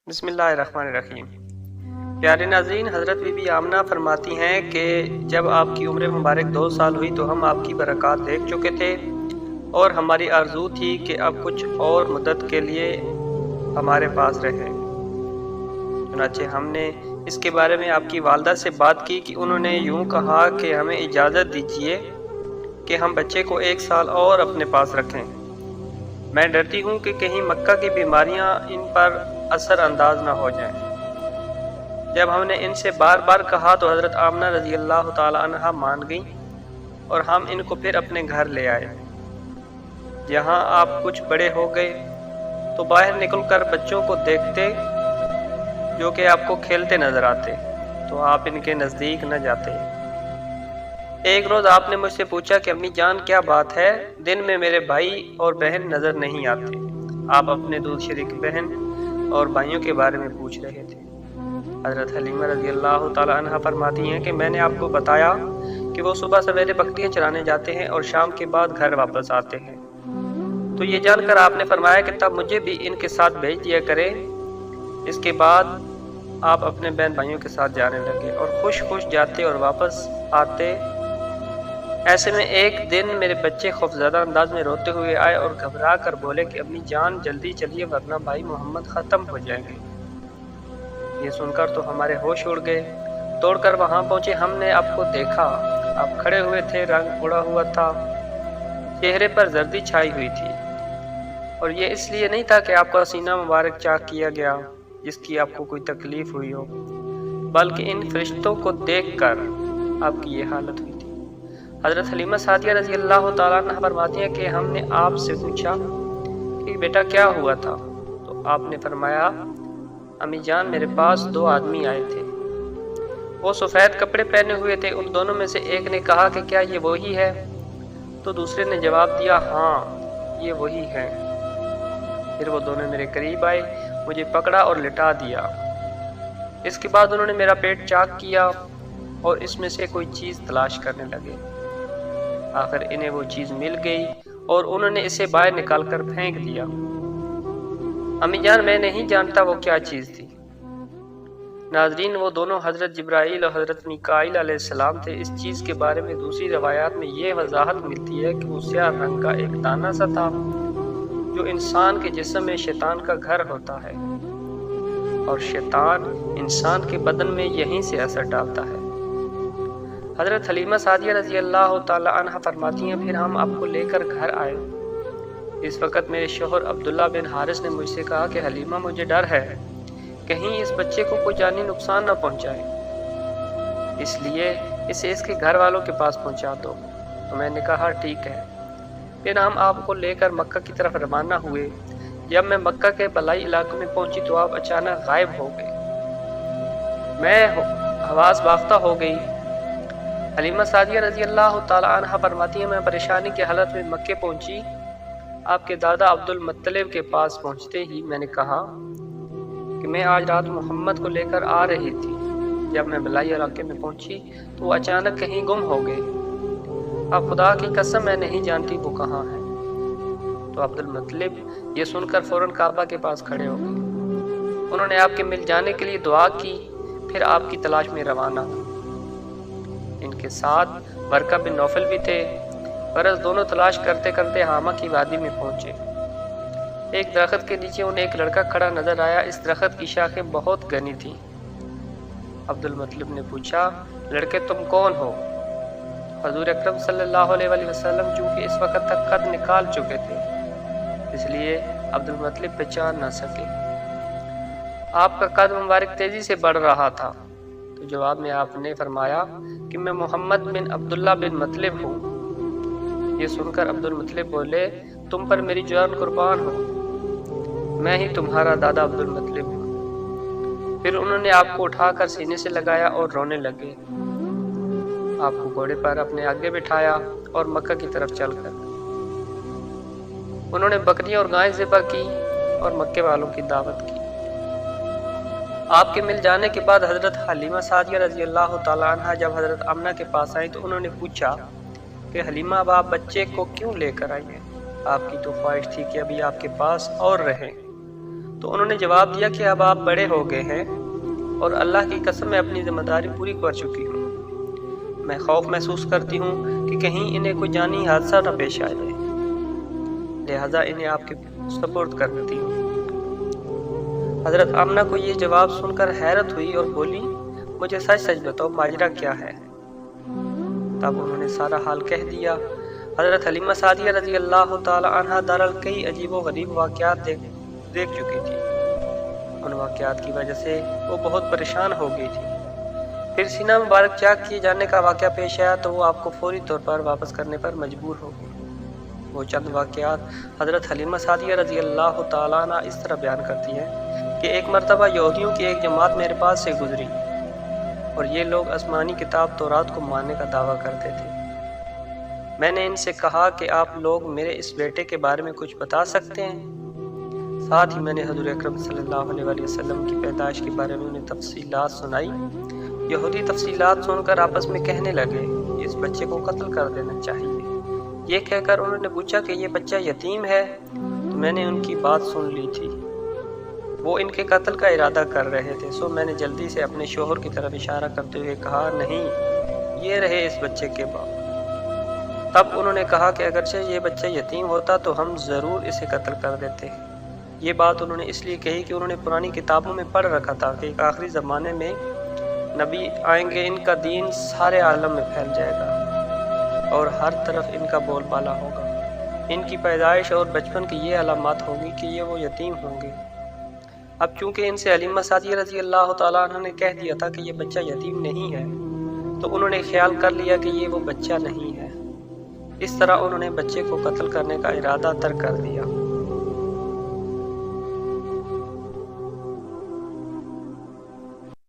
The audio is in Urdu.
بسم اللہ الرحمن الرحیم۔ پیارے ناظرین، حضرت بی بی آمنہ فرماتی ہیں کہ جب آپ کی عمر مبارک 2 سال ہوئی تو ہم آپ کی برکات دیکھ چکے تھے اور ہماری آرزو تھی کہ اب کچھ اور مدت کے لیے ہمارے پاس رہیں۔ چنانچہ ہم نے اس کے بارے میں آپ کی والدہ سے بات کی کہ انہوں نے یوں کہا کہ ہمیں اجازت دیجیے کہ ہم بچے کو 1 سال اور اپنے پاس رکھیں۔ میں ڈرتی ہوں کہ کہیں مکہ کی بیماریاں ان پر اثر انداز نہ ہو جائیں۔ جب ہم نے ان سے بار بار کہا تو حضرت آمنہ رضی اللہ تعالی عنہ مان گئیں اور ہم ان کو پھر اپنے گھر لے آئے۔ جہاں آپ کچھ بڑے ہو گئے تو باہر نکل کر بچوں کو دیکھتے جو کہ آپ کو کھیلتے نظر آتے تو آپ ان کے نزدیک نہ جاتے۔ ایک روز آپ نے مجھ سے پوچھا کہ امی جان کیا بات ہے، دن میں میرے بھائی اور بہن نظر نہیں آتے؟ آپ اپنے دودھ شریک بہن اور بھائیوں کے بارے میں پوچھ رہے تھے۔ حضرت حلیمہ رضی اللہ تعالی عنہ فرماتی ہیں کہ میں نے آپ کو بتایا کہ وہ صبح سویرے بکریاں چرانے جاتے ہیں اور شام کے بعد گھر واپس آتے ہیں، تو یہ جان کر آپ نے فرمایا کہ تب مجھے بھی ان کے ساتھ بھیج دیا کرے۔ اس کے بعد آپ اپنے بہن بھائیوں کے ساتھ جانے لگے اور خوش خوش جاتے اور واپس آتے۔ ایسے میں ایک دن میرے بچے خوفزدہ انداز میں روتے ہوئے آئے اور گھبرا کر بولے کہ امی جان جلدی چلیے ورنہ بھائی محمد ختم ہو جائیں گے۔ یہ سن کر تو ہمارے ہوش اڑ گئے۔ دوڑ کر وہاں پہنچے، ہم نے آپ کو دیکھا، آپ کھڑے ہوئے تھے، رنگ اڑا ہوا تھا، چہرے پر زردی چھائی ہوئی تھی، اور یہ اس لیے نہیں تھا کہ آپ کا سینہ مبارک چاک کیا گیا جس کی آپ کو کوئی تکلیف ہوئی ہو، بلکہ ان فرشتوں کو دیکھ کر آپ کی یہ حالت ہوئی تھی۔ حضرت حلیمہ سعدیہ رضی اللہ تعالیٰ عنہ فرماتی ہیں کہ ہم نے آپ سے پوچھا کہ بیٹا کیا ہوا تھا، تو آپ نے فرمایا امی جان میرے پاس 2 آدمی آئے تھے، وہ سفید کپڑے پہنے ہوئے تھے، ان دونوں میں سے ایک نے کہا کہ کیا یہ وہی ہے؟ تو دوسرے نے جواب دیا ہاں یہ وہی ہے۔ پھر وہ دونوں میرے قریب آئے، مجھے پکڑا اور لٹا دیا۔ اس کے بعد انہوں نے میرا پیٹ چاک کیا اور اس میں سے کوئی چیز تلاش کرنے لگے۔ آخر انہیں وہ چیز مل گئی اور انہوں نے اسے باہر نکال کر پھینک دیا۔ امی جان میں نہیں جانتا وہ کیا چیز تھی۔ ناظرین، وہ دونوں حضرت جبرائیل اور حضرت میکائیل علیہ السلام تھے۔ اس چیز کے بارے میں دوسری روایات میں یہ وضاحت ملتی ہے کہ وہ سیاہ رنگ کا ایک دانہ سا تھا جو انسان کے جسم میں شیطان کا گھر ہوتا ہے، اور شیطان انسان کے بدن میں یہیں سے اثر ڈالتا ہے۔ حضرت حلیمہ سعدیہ رضی اللہ تعالی عنہ فرماتی ہیں پھر ہم آپ کو لے کر گھر آئے۔ اس وقت میرے شوہر عبداللہ بن حارث نے مجھ سے کہا کہ حلیمہ مجھے ڈر ہے کہیں اس بچے کو کوئی جانی نقصان نہ پہنچائے، اس لیے اسے اس کے گھر والوں کے پاس پہنچا دو۔ تو میں نے کہا ٹھیک ہے۔ پھر ہم آپ کو لے کر مکہ کی طرف روانہ ہوئے۔ جب میں مکہ کے بلائی علاقے میں پہنچی تو آپ اچانک غائب ہو گئے۔ میں حواس باختہ ہو گئی۔ حلیمہ سعدیہ رضی اللہ تعالی عنہ فرماتی ہیں میں پریشانی کی حالت میں مکے پہنچی۔ آپ کے دادا عبد المطلب کے پاس پہنچتے ہی میں نے کہا کہ میں آج رات محمد کو لے کر آ رہی تھی۔ جب میں بلائی علاقے میں پہنچی تو وہ اچانک کہیں گم ہو گئے۔ اب خدا کی قسم میں نہیں جانتی وہ کہاں ہے۔ تو عبد المطلب یہ سن کر فوراً کعبہ کے پاس کھڑے ہو گئے۔ انہوں نے آپ کے مل جانے کے لیے دعا کی، پھر آپ کی تلاش میں روانہ ہوئے۔ ان کے ساتھ ورقہ بن نوفل بھی تھے۔ غرض دونوں تلاش کرتے کرتے حامہ کی وادی میں پہنچے۔ ایک درخت کے نیچے انہیں ایک لڑکا کھڑا نظر آیا۔ اس درخت کی شاخیں بہت گھنی تھیں۔ عبد المطلب نے پوچھا لڑکے تم کون ہو؟ حضور اکرم صلی اللہ علیہ وسلم چونکہ اس وقت تک قد نکال چکے تھے اس لیے عبد المطلب پہچان نہ سکے۔ آپ کا قد مبارک تیزی سے بڑھ رہا تھا، تو جواب میں آپ نے فرمایا کہ میں محمد بن عبداللہ بن مطلب ہوں۔ یہ سن کر عبد المطلب بولے تم پر میری جان قربان ہو، میں ہی تمہارا دادا عبد المطلب ہوں۔ پھر انہوں نے آپ کو اٹھا کر سینے سے لگایا اور رونے لگے۔ آپ کو گھوڑے پر اپنے آگے بٹھایا اور مکہ کی طرف چل کر انہوں نے بکریاں اور گائیں ذبح کی اور مکے والوں کی دعوت کی۔ آپ کے مل جانے کے بعد حضرت حلیمہ سعدیہ رضی اللہ تعالیٰ عنہ جب حضرت آمنہ کے پاس آئیں تو انہوں نے پوچھا کہ حلیمہ اب آپ بچے کو کیوں لے کر آئی ہیں؟ آپ کی تو خواہش تھی کہ ابھی آپ کے پاس اور رہیں۔ تو انہوں نے جواب دیا کہ اب آپ بڑے ہو گئے ہیں اور اللہ کی قسم میں اپنی ذمہ داری پوری کر چکی ہوں۔ میں خوف محسوس کرتی ہوں کہ کہیں انہیں کوئی جانی حادثہ نہ پیش آ جائے، لہٰذا انہیں آپ کے سپرد کرتی ہوں۔ حضرت آمنہ کو یہ جواب سن کر حیرت ہوئی اور بولی، مجھے سچ سچ بتاؤ ماجرا کیا ہے؟ تب انہوں نے سارا حال کہہ دیا۔ حضرت حلیمہ سعدیہ رضی اللہ تعالی عنہا دراصل کئی عجیب و غریب واقعات دیکھ چکی تھی۔ ان واقعات کی وجہ سے وہ بہت پریشان ہو گئی تھی۔ پھر سینہ مبارک چاک کیے جانے کا واقعہ پیش آیا تو وہ آپ کو فوری طور پر واپس کرنے پر مجبور ہو گئی۔ وہ چند واقعات حضرت حلیمہ سعدیہ رضی اللہ تعالیٰ عنہ اس طرح بیان کرتی ہے کہ ایک مرتبہ یہودیوں کی ایک جماعت میرے پاس سے گزری اور یہ لوگ آسمانی کتاب تورات کو ماننے کا دعویٰ کرتے تھے۔ میں نے ان سے کہا کہ آپ لوگ میرے اس بیٹے کے بارے میں کچھ بتا سکتے ہیں؟ ساتھ ہی میں نے حضور اکرم صلی اللہ علیہ وسلم کی پیدائش کے بارے میں انہیں تفصیلات سنائی۔ یہودی تفصیلات سن کر آپس میں کہنے لگے، اس بچے کو قتل کر دینا چاہیے۔ یہ کہہ کر انہوں نے پوچھا کہ یہ بچہ یتیم ہے؟ تو میں نے ان کی بات سن لی تھی، وہ ان کے قتل کا ارادہ کر رہے تھے، سو میں نے جلدی سے اپنے شوہر کی طرف اشارہ کرتے ہوئے کہا، نہیں، یہ رہے اس بچے کے باپ۔ تب انہوں نے کہا کہ اگرچہ یہ بچہ یتیم ہوتا تو ہم ضرور اسے قتل کر دیتے۔ یہ بات انہوں نے اس لیے کہی کہ انہوں نے پرانی کتابوں میں پڑھ رکھا تھا کہ ایک آخری زمانے میں نبی آئیں گے، ان کا دین سارے عالم میں پھیل جائے گا اور ہر طرف ان کا بول بالا ہوگا۔ ان کی پیدائش اور بچپن کی یہ علامات ہوگی کہ یہ وہ یتیم ہوں گے۔ اب چونکہ ان سے حلیمہ سعدیہ رضی اللہ تعالیٰ عنہ نے کہہ دیا تھا کہ یہ بچہ یتیم نہیں ہے، تو انہوں نے خیال کر لیا کہ یہ وہ بچہ نہیں ہے۔ اس طرح انہوں نے بچے کو قتل کرنے کا ارادہ ترک کر دیا۔